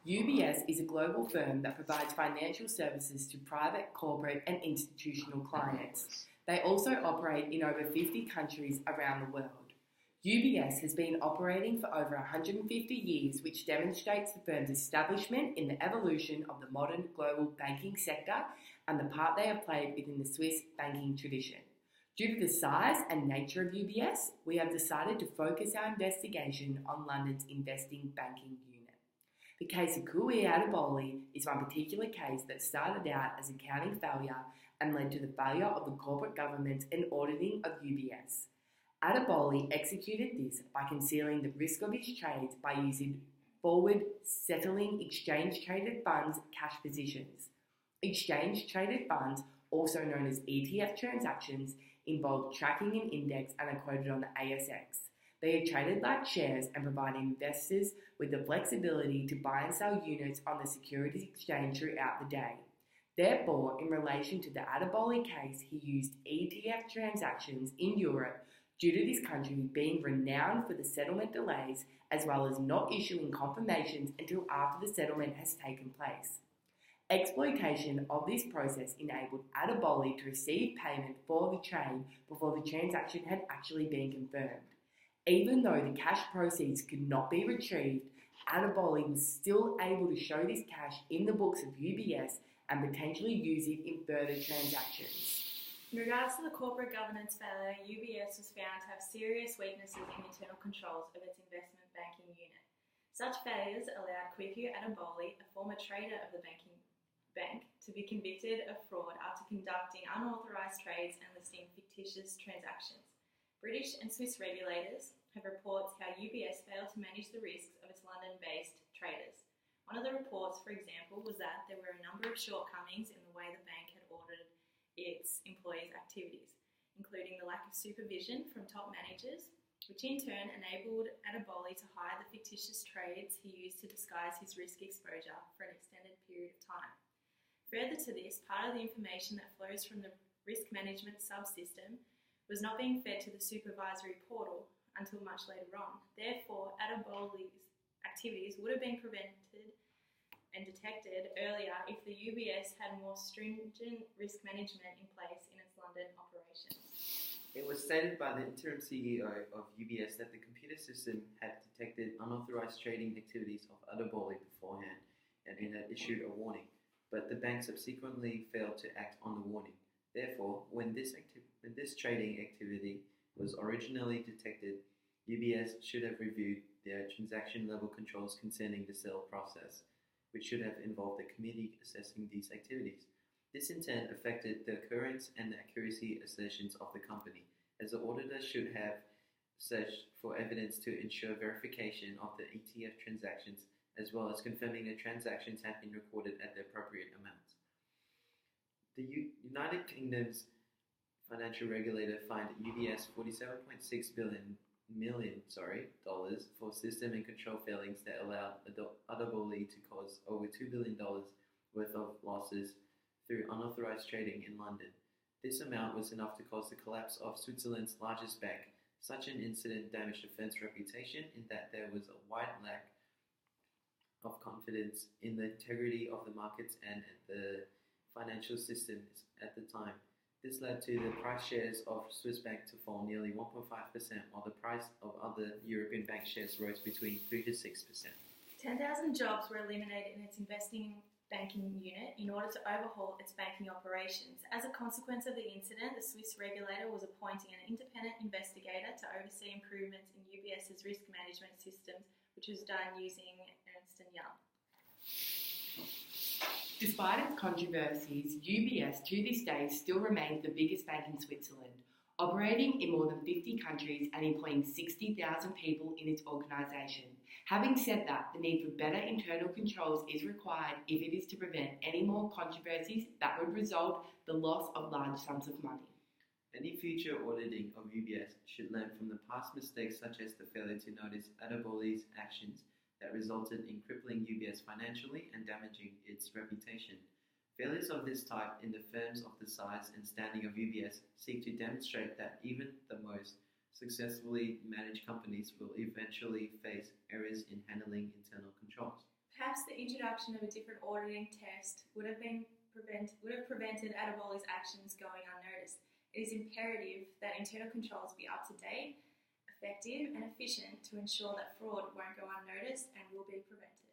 UBS is a global firm that provides financial services to private, corporate, and institutional clients. They also operate in over 50 countries around the world. UBS has been operating for over 150 years, which demonstrates the firm's establishment in the evolution of the modern global banking sector and the part they have played within the Swiss banking tradition. Due to the size and nature of UBS, we have decided to focus our investigation on London's investing banking unit. The case of Kui Adeboli is one particular case that started out as accounting failure and led to the failure of the corporate governance and auditing of UBS. Adeboli executed this by concealing the risk of his trades by using forward settling exchange-traded funds cash positions. Exchange-traded funds, also known as ETF transactions, involve tracking an index and are quoted on the ASX. They are traded like shares and provide investors with the flexibility to buy and sell units on the securities exchange throughout the day. Therefore, in relation to the Adeboli case, he used ETF transactions in Europe due to this country being renowned for the settlement delays as well as not issuing confirmations until after the settlement has taken place. Exploitation of this process enabled Adeboli to receive payment for the trade before the transaction had actually been confirmed. Even though the cash proceeds could not be retrieved, Adeboli was still able to show this cash in the books of UBS and potentially use it in further transactions. In regards to the corporate governance failure, UBS was found to have serious weaknesses in internal controls of its investment banking unit. Such failures allowed Kweku Adeboli, a former trader of the bank, to be convicted of fraud after conducting unauthorised trades and listing fictitious transactions. British and Swiss regulators have reports how UBS failed to manage the risks of its London-based traders. One of the reports, for example, was that there were a number of shortcomings in the way the bank had audited its employees' activities, including the lack of supervision from top managers, which in turn enabled Adeboli to hire the fictitious trades he used to disguise his risk exposure for an extended period of time. Further to this, part of the information that flows from the risk management subsystem was not being fed to the supervisory portal until much later on. Therefore, Adeboli's activities would have been prevented and detected earlier if the UBS had more stringent risk management in place in its London operations. It was stated by the interim CEO of UBS that the computer system had detected unauthorized trading activities of Adeboli beforehand and it had issued a warning, but the bank subsequently failed to act on the warning. Therefore, when this trading activity was originally detected, UBS should have reviewed their transaction level controls concerning the sale process, which should have involved a committee assessing these activities. This in turn affected the occurrence and the accuracy assertions of the company, as the auditor should have searched for evidence to ensure verification of the ETF transactions, as well as confirming the transactions had been recorded at the appropriate amounts. The United Kingdom's financial regulator fined UBS $47.6 million for system and control failings that allowed Adeboli to cause over $2 billion worth of losses through unauthorized trading in London. This amount was enough to cause the collapse of Switzerland's largest bank. Such an incident damaged the firm's reputation in that there was a wide lack of confidence in the integrity of the markets and the financial systems at the time. This led to the price shares of Swiss bank to fall nearly 1.5%, while the price of other European bank shares rose between 3 to 6%. 10,000 jobs were eliminated in its investing banking unit in order to overhaul its banking operations. As a consequence of the incident, the Swiss regulator was appointing an independent investigator to oversee improvements in UBS's risk management systems, which was done using Ernst & Young. Despite its controversies, UBS to this day still remains the biggest bank in Switzerland, operating in more than 50 countries and employing 60,000 people in its organisation. Having said that, the need for better internal controls is required if it is to prevent any more controversies that would result in the loss of large sums of money. Any future auditing of UBS should learn from the past mistakes such as the failure to notice Adeboli's actions that resulted in crippling UBS financially and damaging its reputation. Failures of this type in the firms of the size and standing of UBS seek to demonstrate that even the most successfully managed companies will eventually face errors in handling internal controls. Perhaps Perhaps the introduction of a different auditing test would have prevented Adeboli's actions going unnoticed. It is imperative that internal controls be up to date, effective and efficient to ensure that fraud won't go unnoticed and will be prevented.